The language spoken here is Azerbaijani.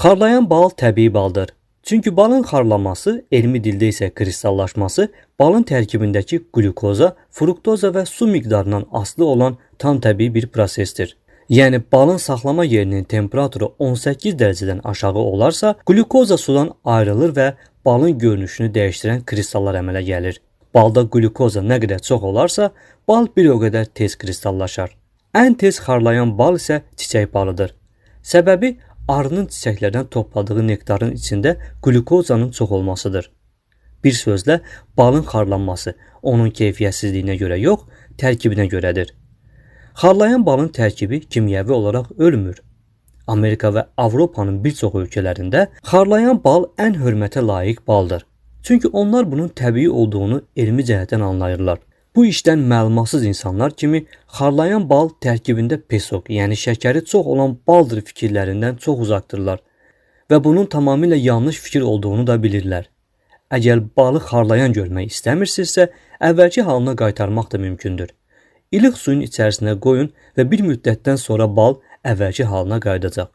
Xarlayan bal təbii baldır. Çünki balın xarlanması, elmi dildə isə kristallaşması, balın tərkibindəki glukoza, fruktoza və su miqdarından asılı olan tam təbii bir prosesdir. Yəni balın saxlama yerinin temperaturu 18 dərəcədən aşağı olarsa, glukoza sudan ayrılır və balın görünüşünü dəyişdirən kristallar əmələ gəlir. Balda glukoza nə qədər çox olarsa, bal bir o qədər tez kristallaşar. Ən tez xarlayan bal isə çiçək balıdır. Səbəbi arının çiçəklərdən topladığı nektarın içində glukozanın çox olmasıdır. Bir sözlə, balın xarlanması onun keyfiyyətsizliyinə görə yox, tərkibinə görədir. Xarlayan balın tərkibi kimyəvi olaraq ölmür. Amerika və Avropanın bir çox ölkələrində xarlayan bal ən hörmətə layiq baldır. Çünki onlar bunun təbii olduğunu elmi cəhətdən anlayırlar. Bu işdən məlumatsız insanlar kimi xarlayan bal tərkibində pesok, yəni şəkəri çox olan baldır fikirlərindən çox uzaqdırlar və bunun tamamilə yanlış fikir olduğunu da bilirlər. Əgər balı xarlayan görmək istəmirsinizsə, əvvəlki halına qaytarmaq da mümkündür. İlıq suyun içərisinə qoyun və bir müddətdən sonra bal əvvəlki halına qayıdacaq.